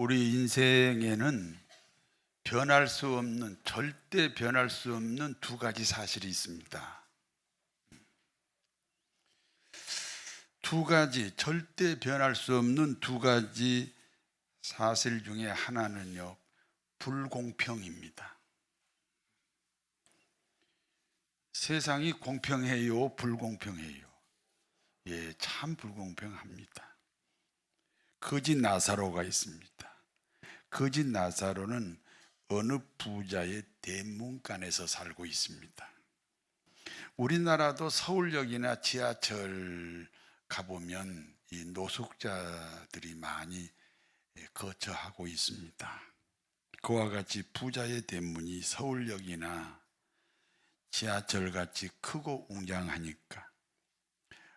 우리 인생에는 절대 변할 수 없는 두 가지 사실이 있습니다. 절대 변할 수 없는 두 가지 사실 중에 하나는요, 불공평입니다. 세상이 공평해요, 불공평해요? 예, 참 불공평합니다. 거짓 나사로가 있습니다. 거짓 나사로는 어느 부자의 대문간에서 살고 있습니다. 우리나라도 서울역이나 지하철 가보면 이 노숙자들이 많이 거처하고 있습니다. 그와 같이 부자의 대문이 서울역이나 지하철같이 크고 웅장하니까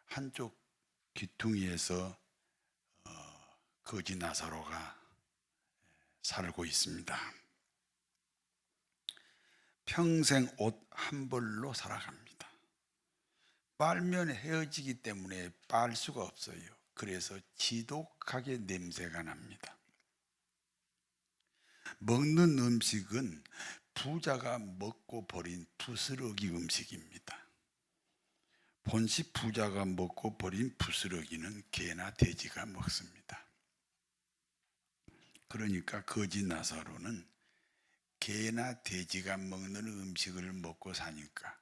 한쪽 귀퉁이에서 거지 나사로가 살고 있습니다. 평생 옷 한 벌로 살아갑니다. 빨면 헤어지기 때문에 빨 수가 없어요. 그래서 지독하게 냄새가 납니다. 먹는 음식은 부자가 먹고 버린 부스러기 음식입니다. 본시 부자가 먹고 버린 부스러기는 개나 돼지가 먹습니다. 그러니까 거지 나사로는 개나 돼지가 먹는 음식을 먹고 사니까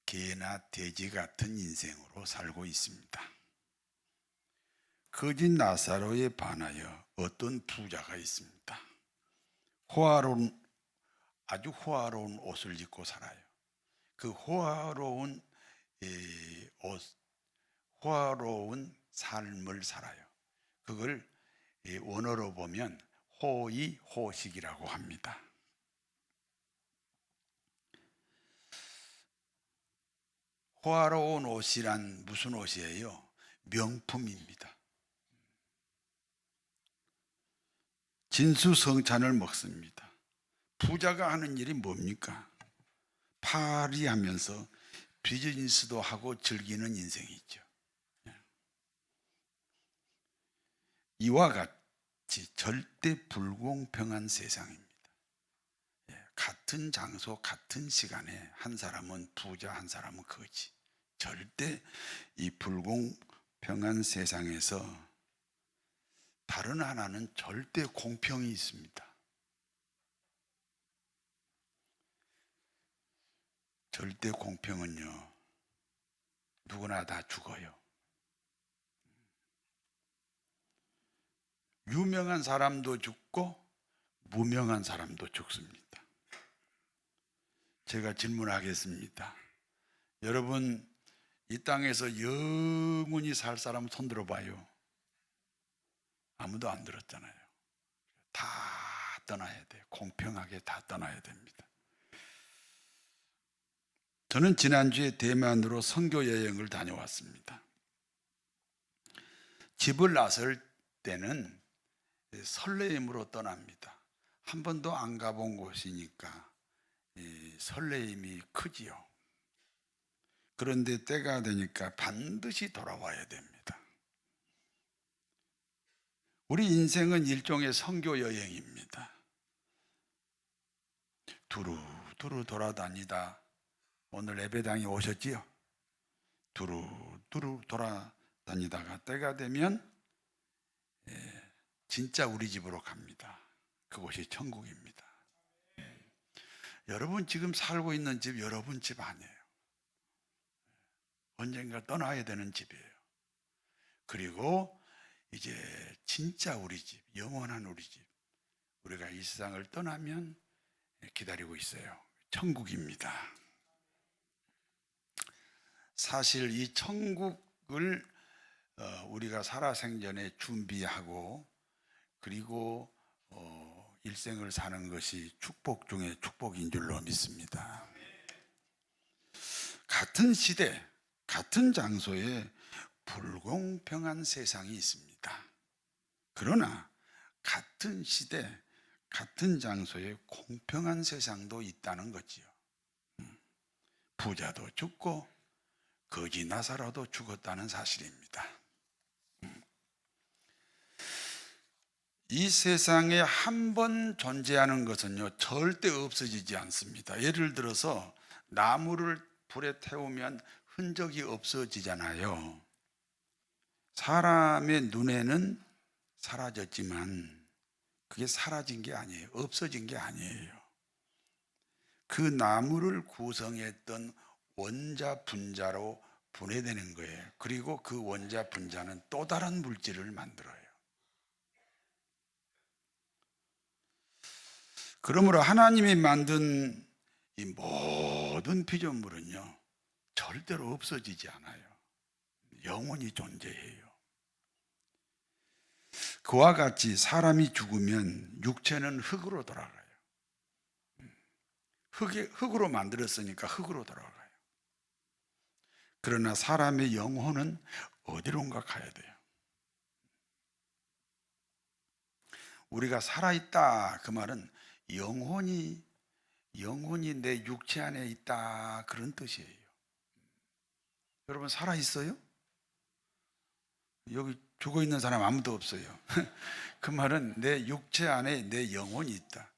개나 돼지 같은 인생으로 살고 있습니다. 거지 나사로에 반하여 어떤 부자가 있습니다. 아주 호화로운 옷을 입고 살아요. 그 호화로운 삶을 살아요. 그걸 원어로 보면 호의호식이라고 합니다. 호화로운 옷이란 무슨 옷이에요? 명품입니다. 진수성찬을 먹습니다. 부자가 하는 일이 뭡니까? 파리하면서 비즈니스도 하고 즐기는 인생이죠. 이와 같이 절대 불공평한 세상입니다. 같은 장소, 같은 시간에 한 사람은 부자, 한 사람은 거지. 절대 이 불공평한 세상에서 다른 하나는 절대 공평이 있습니다. 절대 공평은요, 누구나 다 죽어요. 유명한 사람도 죽고 무명한 사람도 죽습니다. 제가 질문하겠습니다. 여러분, 이 땅에서 영원히 살 사람 손 들어봐요. 아무도 안 들었잖아요. 다 떠나야 돼요. 공평하게 다 떠나야 됩니다. 저는 지난주에 대만으로 선교 여행을 다녀왔습니다. 집을 나설 때는 설레임으로 떠납니다. 한 번도 안 가본 곳이니까 설레임이 크지요. 그런데 때가 되니까 반드시 돌아와야 됩니다. 우리 인생은 일종의 선교 여행입니다. 두루두루 돌아다니다 오늘 예배당에 오셨지요? 두루두루 돌아다니다가 때가 되면 진짜 우리 집으로 갑니다. 그곳이 천국입니다. 여러분 지금 살고 있는 집 여러분 집 아니에요. 언젠가 떠나야 되는 집이에요. 그리고 이제 진짜 우리 집, 영원한 우리 집, 우리가 이 세상을 떠나면 기다리고 있어요. 천국입니다. 사실 이 천국을 우리가 살아생전에 준비하고 그리고 일생을 사는 것이 축복 중에 축복인 줄로 믿습니다. 같은 시대, 같은 장소에 불공평한 세상이 있습니다. 그러나 같은 시대, 같은 장소에 공평한 세상도 있다는 거지요. 부자도 죽고 거지 나사로도 죽었다는 사실입니다. 이 세상에 한 번 존재하는 것은요, 절대 없어지지 않습니다. 예를 들어서 나무를 불에 태우면 흔적이 없어지잖아요. 사람의 눈에는 사라졌지만 그게 사라진 게 아니에요. 없어진 게 아니에요. 그 나무를 구성했던 원자 분자로 분해되는 거예요. 그리고 그 원자 분자는 또 다른 물질을 만들어요. 그러므로 하나님이 만든 이 모든 피조물은요, 절대로 없어지지 않아요. 영원히 존재해요. 그와 같이 사람이 죽으면 육체는 흙으로 돌아가요. 흙으로 만들었으니까 흙으로 돌아가요. 그러나 사람의 영혼은 어디론가 가야 돼요. 우리가 살아있다, 그 말은 영혼이 내 육체 안에 있다, 그런 뜻이에요. 여러분 살아있어요? 여기 죽어 있는 사람 아무도 없어요. 그 말은 내 육체 안에 내 영혼이 있다.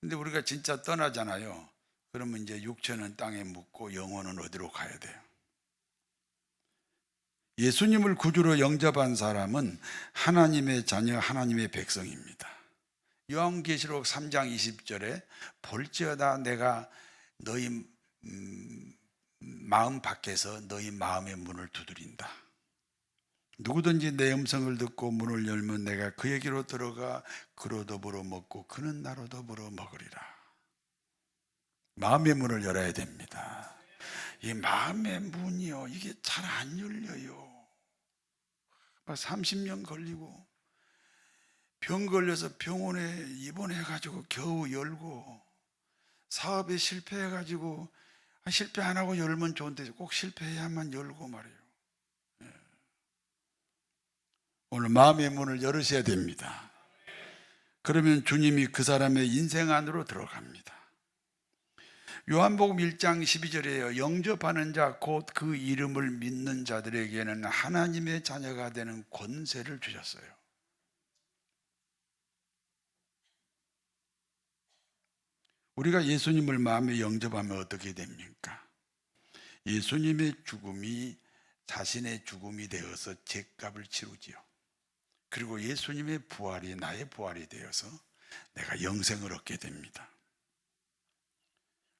근데 우리가 진짜 떠나잖아요. 그러면 이제 육체는 땅에 묻고 영혼은 어디로 가야 돼요? 예수님을 구주로 영접한 사람은 하나님의 자녀, 하나님의 백성입니다. 요한계시록 3장 20절에 볼지어다 내가 너희 마음 밖에서 너희 마음의 문을 두드린다. 누구든지 내 음성을 듣고 문을 열면 내가 그에게로 들어가 그로 더불어 먹고 그는 나로 더불어 먹으리라. 마음의 문을 열어야 됩니다. 이 마음의 문이요, 이게 잘 안 열려요. 30년 걸리고 병 걸려서 병원에 입원해가지고 겨우 열고, 사업에 실패해가지고 실패 안 하고 열면 좋은데 꼭 실패해야만 열고 말이에요. 오늘 마음의 문을 열으셔야 됩니다. 그러면 주님이 그 사람의 인생 안으로 들어갑니다. 요한복음 1장 12절에요. 영접하는 자 곧 그 이름을 믿는 자들에게는 하나님의 자녀가 되는 권세를 주셨어요. 우리가 예수님을 마음에 영접하면 어떻게 됩니까? 예수님의 죽음이 자신의 죽음이 되어서 죗값을 치르지요. 그리고 예수님의 부활이 나의 부활이 되어서 내가 영생을 얻게 됩니다.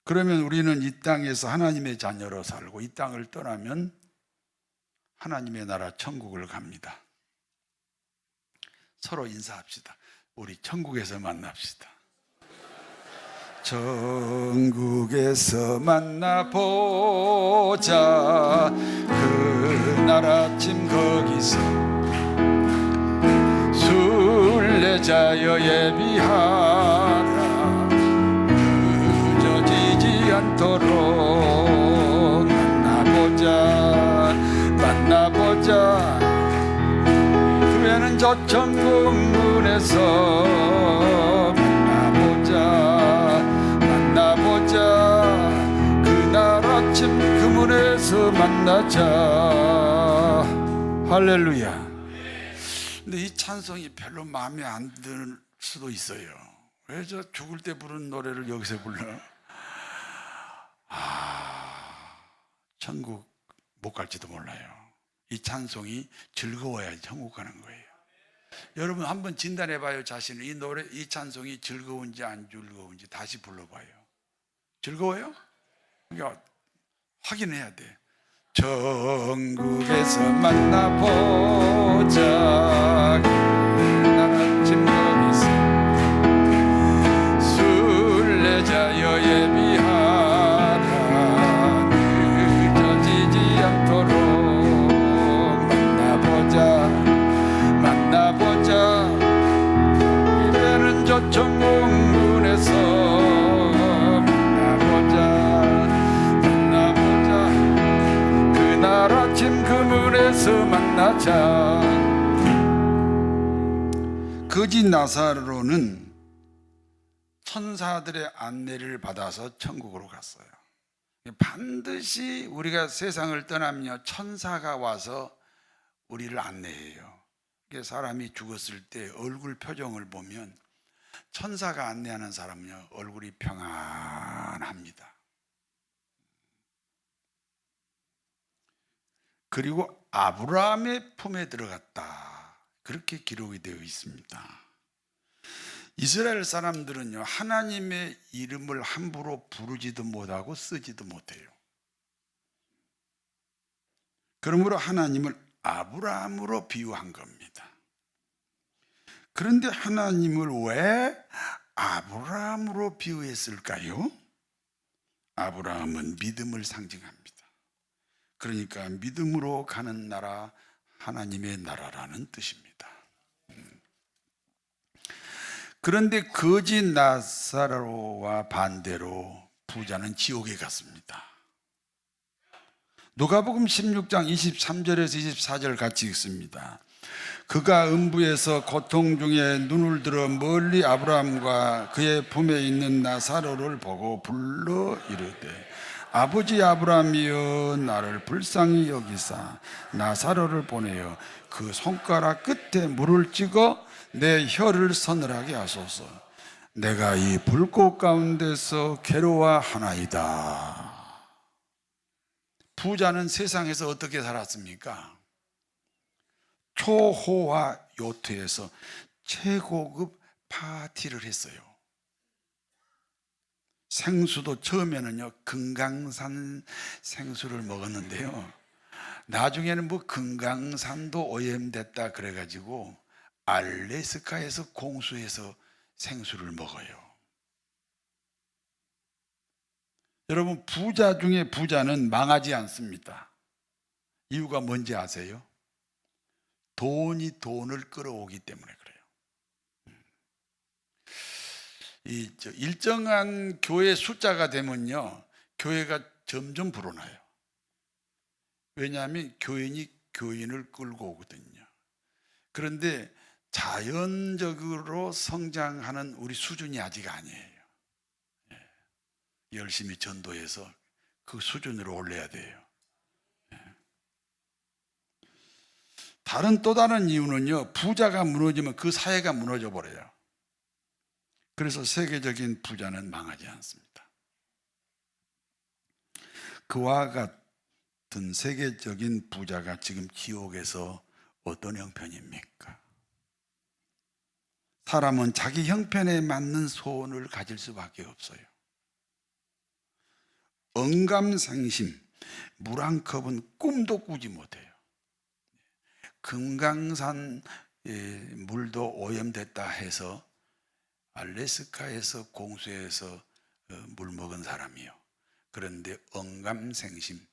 그러면 우리는 이 땅에서 하나님의 자녀로 살고 이 땅을 떠나면 하나님의 나라 천국을 갑니다. 서로 인사합시다. 우리 천국에서 만납시다. 천국에서 만나보자. 그날 아침 거기서 순례자여 예비하라. 늦어지지 않도록 만나보자. 후에는 저 천국 문에서 만나보자. 그날 아침 그 문에서 만나자. 할렐루야. 근데 이 찬송이 별로 마음에 안 들 수도 있어요. 왜 저 죽을 때 부른 노래를 여기서 불러? 천국 못 갈지도 몰라요. 이 찬송이 즐거워야 천국 가는 거예요. 여러분 한번 진단해봐요. 자신은 이 찬송이 즐거운지 안 즐거운지 다시 불러봐요. 즐거워요? 그러니까 확인해야 돼. 천국에서 만나보자. 그날 아침 거기서 순례자여 예비하라. 늦어지지 않도록 만나보자. 이제는 저 천국 문에서 만나보자. 그날 아침 그 문에서 만나자. 거지 나사로는 천사들의 안내를 받아서 천국으로 갔어요. 반드시 우리가 세상을 떠나면요, 천사가 와서 우리를 안내해요. 사람이 죽었을 때 얼굴 표정을 보면 천사가 안내하는 사람은요, 얼굴이 평안합니다. 그리고 아브라함의 품에 들어갔다, 그렇게 기록이 되어 있습니다. 이스라엘 사람들은요, 하나님의 이름을 함부로 부르지도 못하고 쓰지도 못해요. 그러므로 하나님을 아브라함으로 비유한 겁니다. 그런데 하나님을 왜 아브라함으로 비유했을까요? 아브라함은 믿음을 상징합니다. 그러니까 믿음으로 가는 나라, 하나님의 나라라는 뜻입니다. 그런데 거짓 나사로와 반대로 부자는 지옥에 갔습니다. 누가복음 16장 23절에서 24절 같이 읽습니다. 그가 음부에서 고통 중에 눈을 들어 멀리 아브라함과 그의 품에 있는 나사로를 보고 불러 이르되 아버지 아브라함이여 나를 불쌍히 여기사 나사로를 보내어 그 손가락 끝에 물을 찍어 내 혀를 서늘하게 하소서. 내가 이 불꽃 가운데서 괴로워하나이다. 부자는 세상에서 어떻게 살았습니까? 초호화 요트에서 최고급 파티를 했어요. 생수도 처음에는요, 금강산 생수를 먹었는데요, 나중에는 뭐 금강산도 오염됐다 그래가지고 알래스카에서 공수해서 생수를 먹어요. 여러분, 부자 중에 부자는 망하지 않습니다. 이유가 뭔지 아세요? 돈이 돈을 끌어오기 때문에 그래요. 일정한 교회 숫자가 되면요, 교회가 점점 불어나요. 왜냐하면 교인이 교인을 끌고 오거든요. 그런데 자연적으로 성장하는 우리 수준이 아직 아니에요. 열심히 전도해서 그 수준으로 올려야 돼요. 또 다른 이유는요, 부자가 무너지면 그 사회가 무너져 버려요. 그래서 세계적인 부자는 망하지 않습니다. 그와 같은 세계적인 부자가 지금 지옥에서 어떤 형편입니까? 사람은 자기 형편에 맞는 소원을 가질 수밖에 없어요. 언감생심, 물 한 컵은 꿈도 꾸지 못해요. 금강산 물도 오염됐다 해서 알래스카에서 공수해서 물 먹은 사람이요. 그런데 언감생심,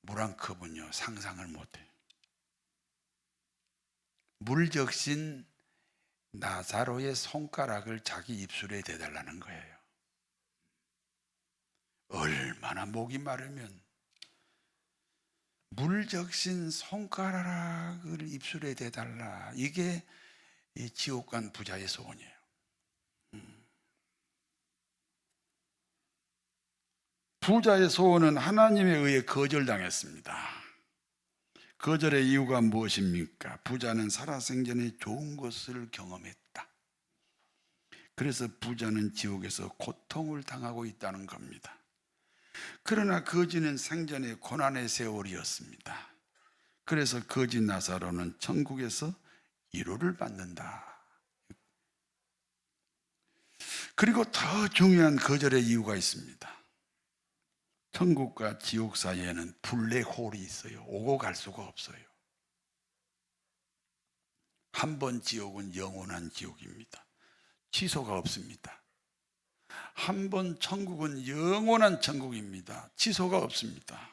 물 한 컵은요, 상상을 못해요. 물 적신 나사로의 손가락을 자기 입술에 대달라는 거예요. 얼마나 목이 마르면 물 적신 손가락을 입술에 대달라. 이게 이 지옥 간 부자의 소원이에요. 부자의 소원은 하나님에 의해 거절당했습니다. 거절의 이유가 무엇입니까? 부자는 살아생전에 좋은 것을 경험했다. 그래서 부자는 지옥에서 고통을 당하고 있다는 겁니다. 그러나 거지는 생전에 고난의 세월이었습니다. 그래서 거지 나사로는 천국에서 위로를 받는다. 그리고 더 중요한 거절의 이유가 있습니다. 천국과 지옥 사이에는 블랙홀이 있어요. 오고 갈 수가 없어요. 한 번 지옥은 영원한 지옥입니다. 취소가 없습니다. 한 번 천국은 영원한 천국입니다. 취소가 없습니다.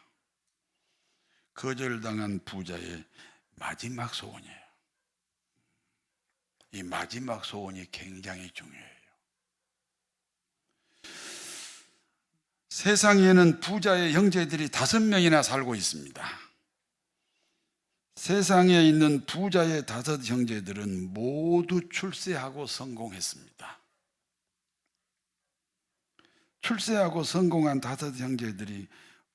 거절당한 부자의 마지막 소원이에요. 이 마지막 소원이 굉장히 중요해요. 세상에는 부자의 형제들이 5명이나 살고 있습니다. 세상에 있는 부자의 5 형제들은 모두 출세하고 성공했습니다. 출세하고 성공한 5 형제들이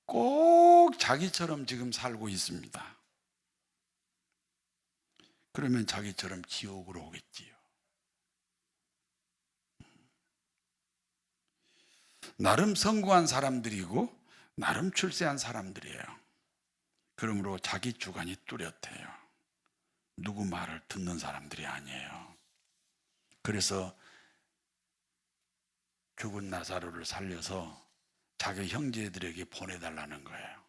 꼭 자기처럼 지금 살고 있습니다. 그러면 자기처럼 지옥으로 오겠지요. 나름 성공한 사람들이고 나름 출세한 사람들이에요. 그러므로 자기 주관이 뚜렷해요. 누구 말을 듣는 사람들이 아니에요. 그래서 죽은 나사로를 살려서 자기 형제들에게 보내달라는 거예요.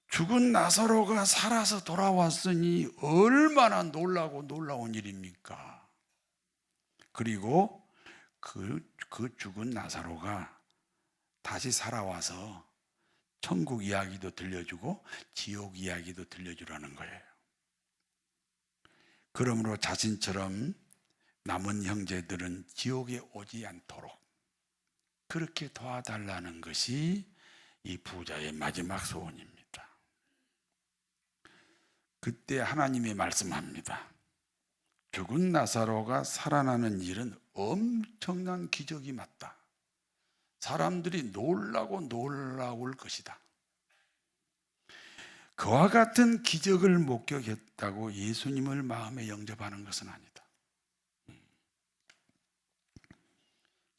죽은 나사로가 살아서 돌아왔으니 얼마나 놀라운 일입니까? 그리고 그 죽은 나사로가 다시 살아와서 천국 이야기도 들려주고 지옥 이야기도 들려주라는 거예요. 그러므로 자신처럼 남은 형제들은 지옥에 오지 않도록 그렇게 도와달라는 것이 이 부자의 마지막 소원입니다. 그때 하나님이 말씀합니다. 죽은 나사로가 살아나는 일은 엄청난 기적이 맞다. 사람들이 놀라울 것이다. 그와 같은 기적을 목격했다고 예수님을 마음에 영접하는 것은 아니다.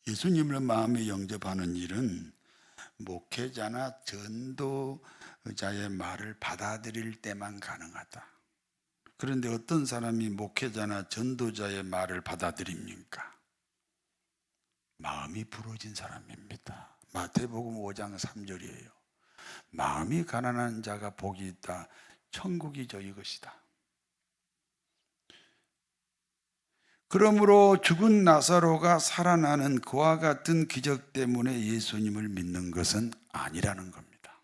예수님을 마음에 영접하는 일은 목회자나 전도자의 말을 받아들일 때만 가능하다. 그런데 어떤 사람이 목회자나 전도자의 말을 받아들입니까? 마음이 부러진 사람입니다. 마태복음 5장 3절이에요. 마음이 가난한 자가 복이 있다. 천국이 저희 것이다. 그러므로 죽은 나사로가 살아나는 그와 같은 기적 때문에 예수님을 믿는 것은 아니라는 겁니다.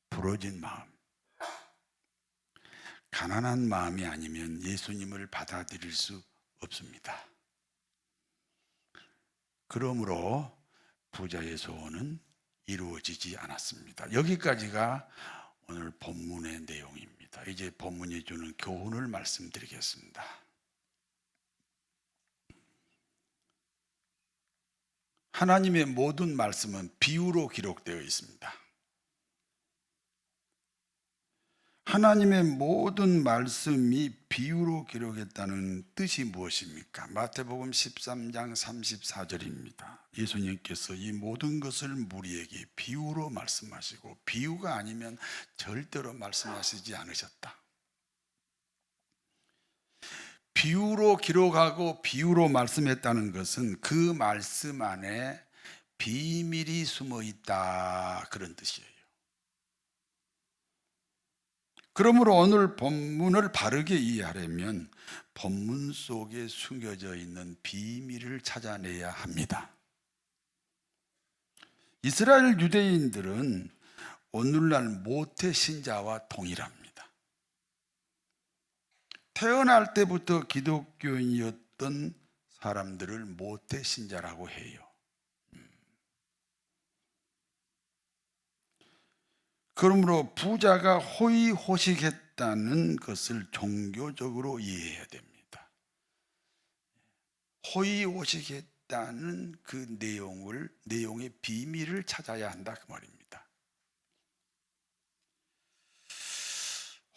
부러진 마음, 가난한 마음이 아니면 예수님을 받아들일 수 없습니다. 그러므로 부자의 소원은 이루어지지 않았습니다. 여기까지가 오늘 본문의 내용입니다. 이제 본문이 주는 교훈을 말씀드리겠습니다. 하나님의 모든 말씀은 비유로 기록되어 있습니다. 하나님의 모든 말씀이 비유로 기록했다는 뜻이 무엇입니까? 마태복음 13장 34절입니다. 예수님께서 이 모든 것을 무리에게 비유로 말씀하시고 비유가 아니면 절대로 말씀하시지 않으셨다. 비유로 기록하고 비유로 말씀했다는 것은 그 말씀 안에 비밀이 숨어 있다, 그런 뜻이에요. 그러므로 오늘 본문을 바르게 이해하려면 본문 속에 숨겨져 있는 비밀을 찾아내야 합니다. 이스라엘 유대인들은 오늘날 모태 신자와 동일합니다. 태어날 때부터 기독교인이었던 사람들을 모태 신자라고 해요. 그러므로 부자가 호의호식했다는 것을 종교적으로 이해해야 됩니다. 호의호식했다는 그 내용의 비밀을 찾아야 한다, 그 말입니다.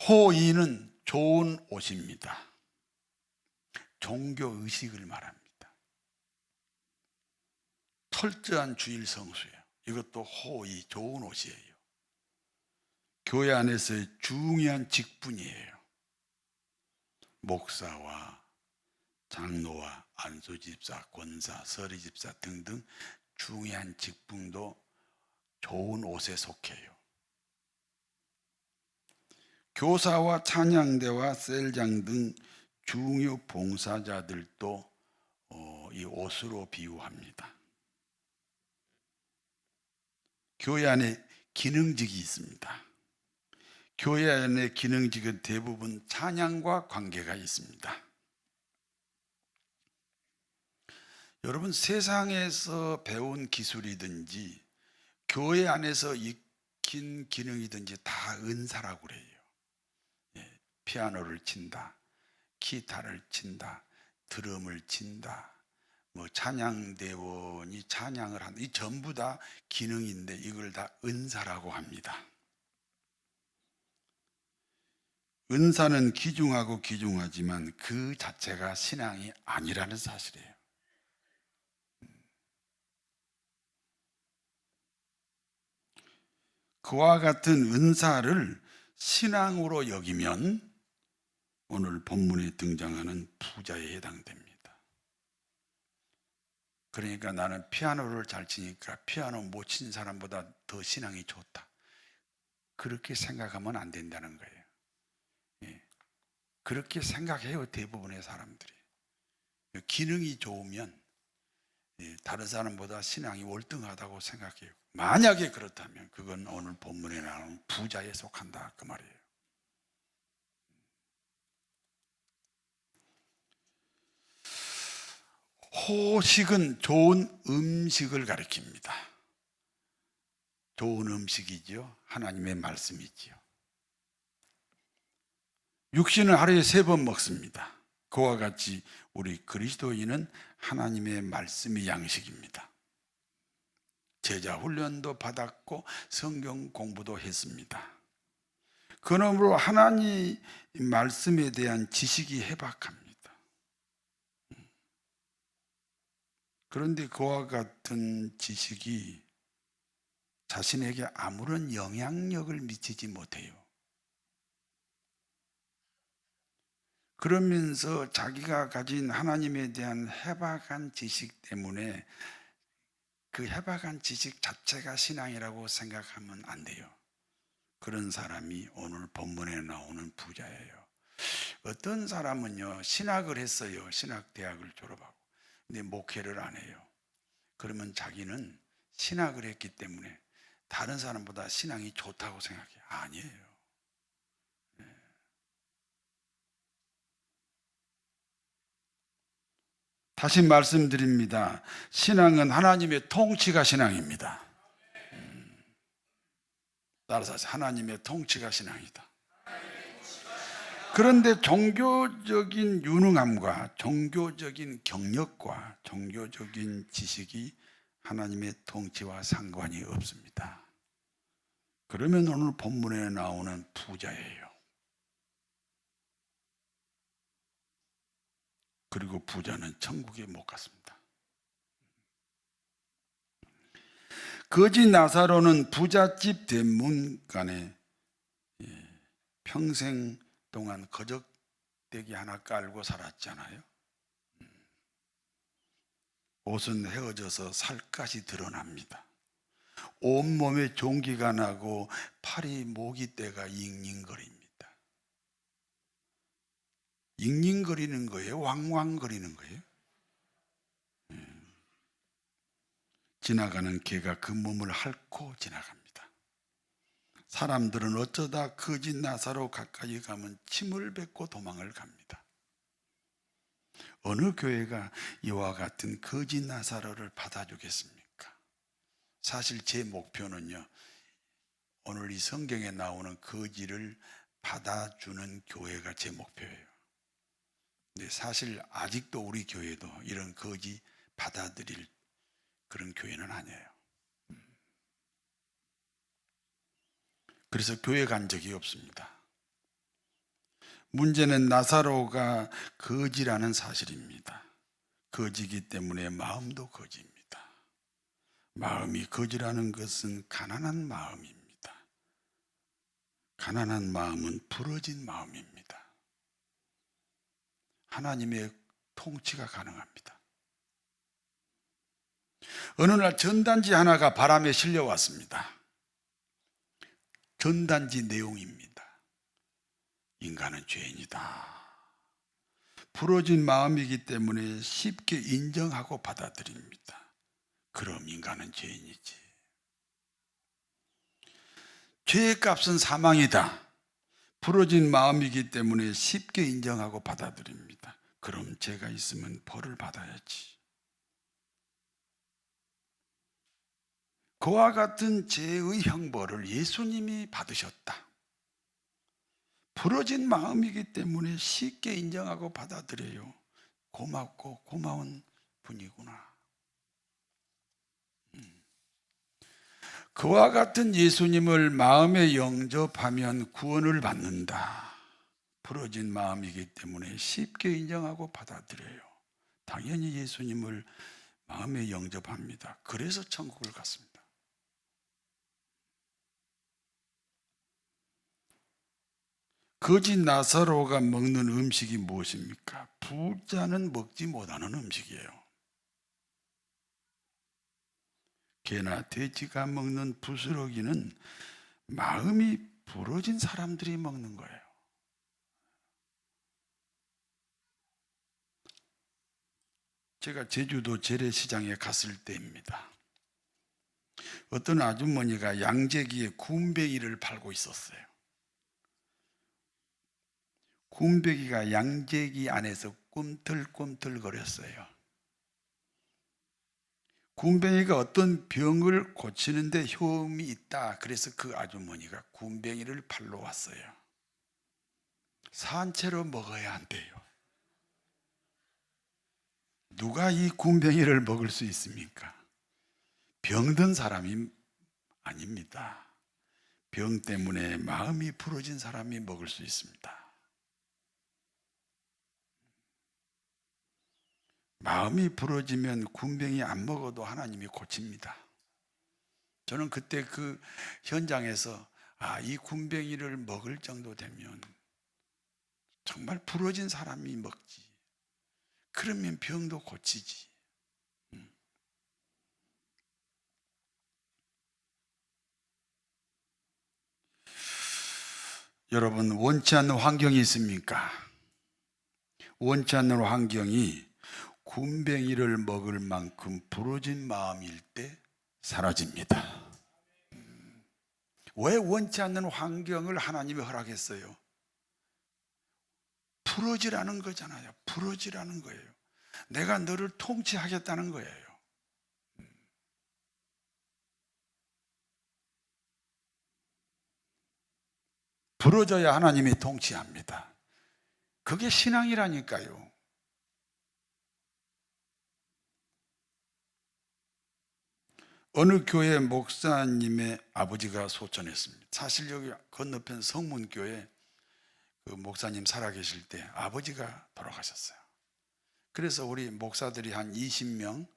호의는 좋은 옷입니다. 종교의식을 말합니다. 철저한 주일 성수예요. 이것도 호의, 좋은 옷이에요. 교회 안에서의 중요한 직분이에요. 목사와 장로와 안수집사, 권사, 서리집사 등등 중요한 직분도 좋은 옷에 속해요. 교사와 찬양대와 셀장 등 중요 봉사자들도 이 옷으로 비유합니다. 교회 안에 기능직이 있습니다. 교회 안의 기능직은 대부분 찬양과 관계가 있습니다. 여러분, 세상에서 배운 기술이든지 교회 안에서 익힌 기능이든지 다 은사라고 그래요. 피아노를 친다, 기타를 친다, 드럼을 친다, 찬양대원이 찬양을 한다. 이 전부 다 기능인데 이걸 다 은사라고 합니다. 은사는 귀중하고 귀중하지만 그 자체가 신앙이 아니라는 사실이에요. 그와 같은 은사를 신앙으로 여기면 오늘 본문에 등장하는 부자에 해당됩니다. 그러니까 나는 피아노를 잘 치니까 피아노 못 친 사람보다 더 신앙이 좋다. 그렇게 생각하면 안 된다는 거예요. 예. 그렇게 생각해요, 대부분의 사람들이. 기능이 좋으면 다른 사람보다 신앙이 월등하다고 생각해요. 만약에 그렇다면 그건 오늘 본문에 나오는 부자에 속한다, 그 말이에요. 호식은 좋은 음식을 가리킵니다. 좋은 음식이죠. 하나님의 말씀이지요. 육신은 하루에 3번 먹습니다. 그와 같이 우리 그리스도인은 하나님의 말씀이 양식입니다. 제자 훈련도 받았고 성경 공부도 했습니다. 그러므로 하나님 말씀에 대한 지식이 해박합니다. 그런데 그와 같은 지식이 자신에게 아무런 영향력을 미치지 못해요. 그러면서 자기가 가진 하나님에 대한 해박한 지식 때문에 그 해박한 지식 자체가 신앙이라고 생각하면 안 돼요. 그런 사람이 오늘 본문에 나오는 부자예요. 어떤 사람은요, 신학을 했어요. 신학대학을 졸업하고. 근데 목회를 안 해요. 그러면 자기는 신학을 했기 때문에 다른 사람보다 신앙이 좋다고 생각해요. 아니에요. 다시 말씀드립니다. 신앙은 하나님의 통치가 신앙입니다. 따라서 하나님의 통치가 신앙이다. 그런데 종교적인 유능함과 종교적인 경력과 종교적인 지식이 하나님의 통치와 상관이 없습니다. 그러면 오늘 본문에 나오는 부자예요. 그리고 부자는 천국에 못 갔습니다. 거지 나사로는 부잣집 대문간에 평생 동안 거적대기 하나 깔고 살았잖아요. 옷은 헤어져서 살갗이 드러납니다. 온몸에 종기가 나고 팔이 모기떼가 잉잉거립니다. 잉잉거리는 거예요? 왕왕거리는 거예요? 지나가는 개가 그 몸을 핥고 지나갑니다. 사람들은 어쩌다 거지 나사로 가까이 가면 침을 뱉고 도망을 갑니다. 어느 교회가 이와 같은 거지 나사로를 받아주겠습니까? 사실 제 목표는요, 오늘 이 성경에 나오는 거지를 받아주는 교회가 제 목표예요. 근데 사실 아직도 우리 교회도 이런 거지 받아들일 그런 교회는 아니에요. 그래서 교회 간 적이 없습니다. 문제는 나사로가 거지라는 사실입니다. 거지이기 때문에 마음도 거지입니다. 마음이 거지라는 것은 가난한 마음입니다. 가난한 마음은 부러진 마음입니다. 하나님의 통치가 가능합니다. 어느 날 전단지 하나가 바람에 실려왔습니다. 전단지 내용입니다. 인간은 죄인이다. 부러진 마음이기 때문에 쉽게 인정하고 받아들입니다. 그럼 인간은 죄인이지. 죄의 값은 사망이다. 부러진 마음이기 때문에 쉽게 인정하고 받아들입니다. 그럼 죄가 있으면 벌을 받아야지. 그와 같은 죄의 형벌을 예수님이 받으셨다. 부러진 마음이기 때문에 쉽게 인정하고 받아들여요. 고맙고 고마운 분이구나. 그와 같은 예수님을 마음에 영접하면 구원을 받는다. 부러진 마음이기 때문에 쉽게 인정하고 받아들여요. 당연히 예수님을 마음에 영접합니다. 그래서 천국을 갔습니다. 거지 나사로가 먹는 음식이 무엇입니까? 부자는 먹지 못하는 음식이에요. 개나 돼지가 먹는 부스러기는 마음이 부러진 사람들이 먹는 거예요. 제가 제주도 재래시장에 갔을 때입니다. 어떤 아주머니가 양재기에 군뱅이를 팔고 있었어요. 군뱅이가 양재기 안에서 꿈틀꿈틀 거렸어요. 군뱅이가 어떤 병을 고치는데 효험이 있다. 그래서 그 아주머니가 군뱅이를 팔러 왔어요. 산채로 먹어야 한대요. 누가 이 군뱅이를 먹을 수 있습니까? 병든 사람이 아닙니다. 병 때문에 마음이 부러진 사람이 먹을 수 있습니다. 마음이 부러지면 군뱅이 안 먹어도 하나님이 고칩니다. 저는 그때 그 현장에서 이 군뱅이를 먹을 정도 되면 정말 부러진 사람이 먹지. 그러면 병도 고치지. 여러분, 원치 않는 환경이 있습니까? 원치 않는 환경이 군뱅이를 먹을 만큼 부러진 마음일 때 사라집니다. 왜 원치 않는 환경을 하나님이 허락했어요? 부러지라는 거잖아요. 부러지라는 거예요. 내가 너를 통치하겠다는 거예요. 부러져야 하나님이 통치합니다. 그게 신앙이라니까요. 어느 교회 목사님의 아버지가 소천했습니다. 사실 여기 건너편 성문교회 그 목사님 살아계실 때 아버지가 돌아가셨어요. 그래서 우리 목사들이 한 20명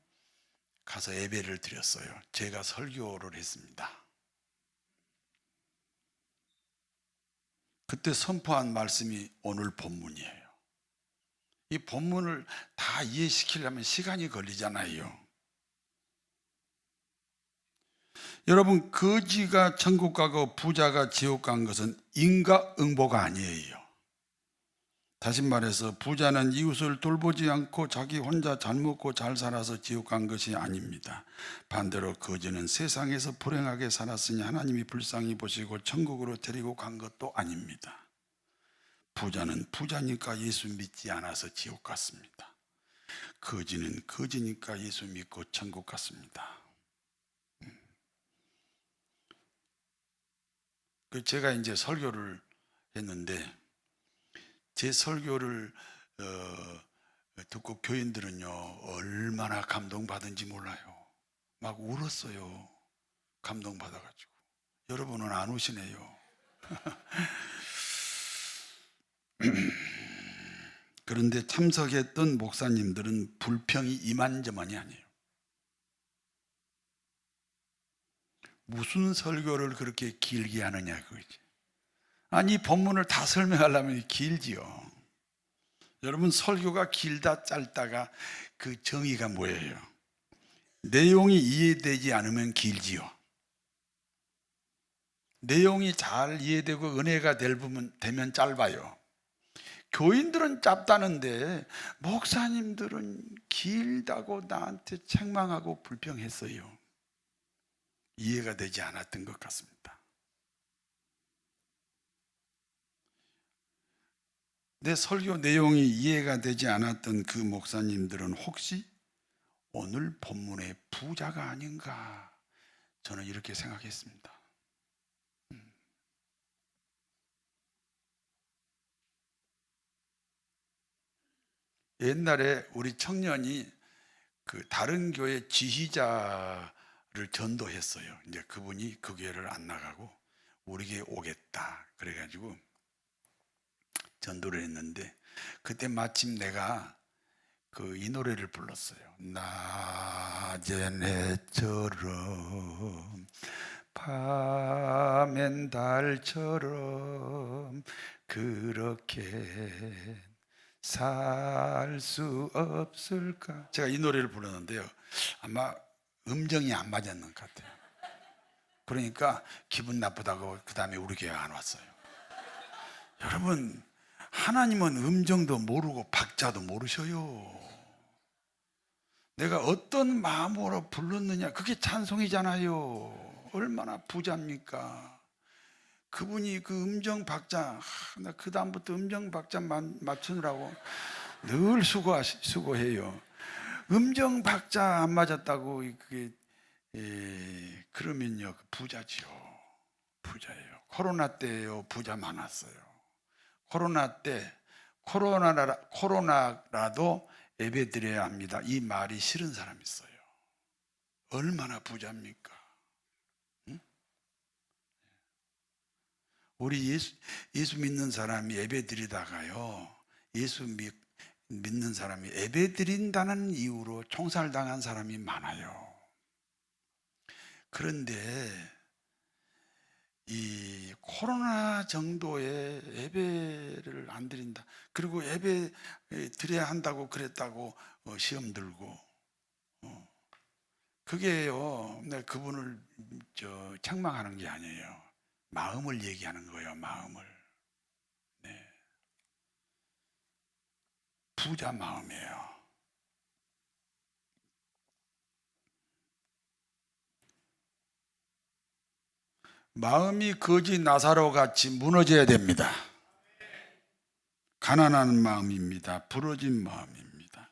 가서 예배를 드렸어요. 제가 설교를 했습니다. 그때 선포한 말씀이 오늘 본문이에요. 이 본문을 다 이해시키려면 시간이 걸리잖아요. 여러분, 거지가 천국 가고 부자가 지옥 간 것은 인과응보가 아니에요. 다시 말해서 부자는 이웃을 돌보지 않고 자기 혼자 잘 먹고 잘 살아서 지옥 간 것이 아닙니다. 반대로 거지는 세상에서 불행하게 살았으니 하나님이 불쌍히 보시고 천국으로 데리고 간 것도 아닙니다. 부자는 부자니까 예수 믿지 않아서 지옥 갔습니다. 거지는 거지니까 예수 믿고 천국 갔습니다. 제가 이제 설교를 했는데 제 설교를 듣고 교인들은요 얼마나 감동받은지 몰라요. 막 울었어요. 감동받아가지고. 여러분은 안 우시네요. 그런데 참석했던 목사님들은 불평이 이만저만이 아니에요. 무슨 설교를 그렇게 길게 하느냐 그거지. 아니 본문을 다 설명하려면 길지요. 여러분, 설교가 길다 짧다가 그 정의가 뭐예요? 내용이 이해되지 않으면 길지요. 내용이 잘 이해되고 은혜가 되면 짧아요. 교인들은 짧다는데 목사님들은 길다고 나한테 책망하고 불평했어요. 이해가 되지 않았던 것 같습니다. 내 설교 내용이 이해가 되지 않았던 그 목사님들은 혹시 오늘 본문의 부자가 아닌가, 저는 이렇게 생각했습니다. 옛날에 우리 청년이 그 다른 교회 지휘자를 전도했어요. 이제 그분이 그 교회를 안 나가고 우리 교회 오겠다 그래가지고 전도를 했는데 그때 마침 내가 이 노래를 불렀어요. 낮엔 해처럼 밤엔 달처럼 그렇게 살 수 없을까? 제가 이 노래를 불렀는데요. 아마 음정이 안 맞았는 것 같아요. 그러니까 기분 나쁘다고 그 다음에 우리 교회 안 왔어요. 여러분, 하나님은 음정도 모르고 박자도 모르셔요. 내가 어떤 마음으로 불렀느냐, 그게 찬송이잖아요. 얼마나 부자입니까? 그분이 그 음정 박자, 나 그 다음부터 음정 박자 맞추느라고 늘 수고해요. 음정 박자 안 맞았다고 그게 그러면요 부자지요. 부자예요. 코로나 때요 부자 많았어요. 코로나 때 코로나라도 예배 드려야 합니다. 이 말이 싫은 사람 있어요. 얼마나 부자입니까? 응? 우리 예수 믿는 사람이 예배 드리다가요. 예수 믿는 사람이 예배 드린다는 이유로 총살당한 사람이 많아요. 그런데 이 코로나 정도의 예배를 안 드린다. 그리고 예배 드려야 한다고 그랬다고 시험 들고 그게요. 내가 그분을 책망하는 게 아니에요. 마음을 얘기하는 거예요. 마음을. 네. 부자 마음이에요. 마음이 거지 나사로 같이 무너져야 됩니다. 가난한 마음입니다. 부러진 마음입니다.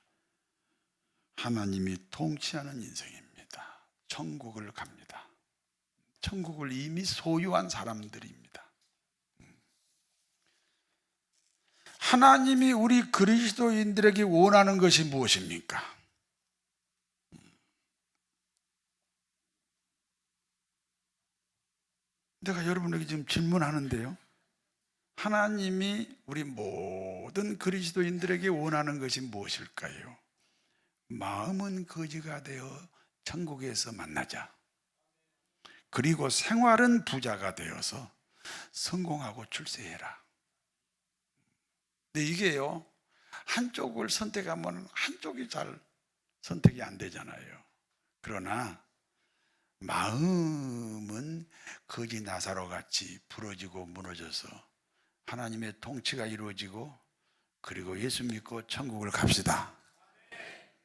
하나님이 통치하는 인생입니다. 천국을 갑니다. 천국을 이미 소유한 사람들입니다. 하나님이 우리 그리스도인들에게 원하는 것이 무엇입니까? 내가 여러분에게 지금 질문하는데요. 하나님이 우리 모든 그리스도인들에게 원하는 것이 무엇일까요? 마음은 거지가 되어 천국에서 만나자. 그리고 생활은 부자가 되어서 성공하고 출세해라. 근데 이게요, 한쪽을 선택하면 한쪽이 잘 선택이 안 되잖아요. 그러나 마음은 거지 나사로 같이 부러지고 무너져서 하나님의 통치가 이루어지고 그리고 예수 믿고 천국을 갑시다.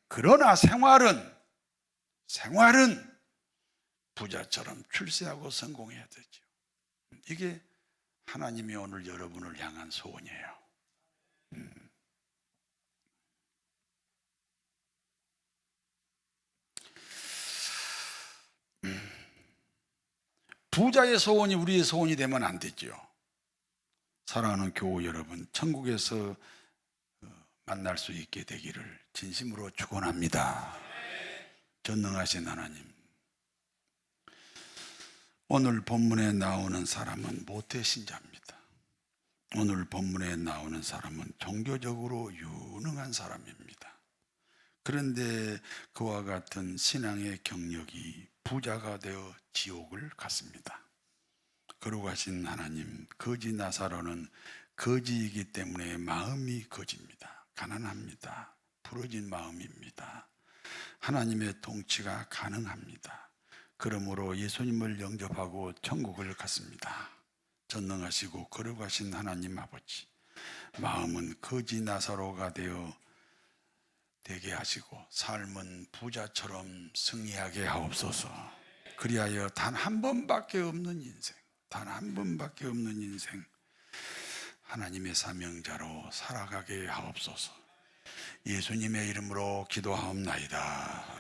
그러나 생활은 부자처럼 출세하고 성공해야 되죠. 이게 하나님이 오늘 여러분을 향한 소원이에요. 부자의 소원이 우리의 소원이 되면 안 되죠. 사랑하는 교우 여러분, 천국에서 만날 수 있게 되기를 진심으로 축원합니다. 전능하신 하나님, 오늘 본문에 나오는 사람은 모태신자입니다. 오늘 본문에 나오는 사람은 종교적으로 유능한 사람입니다. 그런데 그와 같은 신앙의 경력이 부자가 되어 지옥을 갔습니다. 거룩하신 하나님, 거지 나사로는 거지이기 때문에 마음이 거지입니다. 가난합니다. 부러진 마음입니다. 하나님의 통치가 가능합니다. 그러므로 예수님을 영접하고 천국을 갔습니다. 전능하시고 거룩하신 하나님 아버지, 마음은 거지 나사로가 되게 하시고 삶은 부자처럼 승리하게 하옵소서. 그리하여 단 한 번밖에 없는 인생, 하나님의 사명자로 살아가게 하옵소서. 예수님의 이름으로 기도하옵나이다.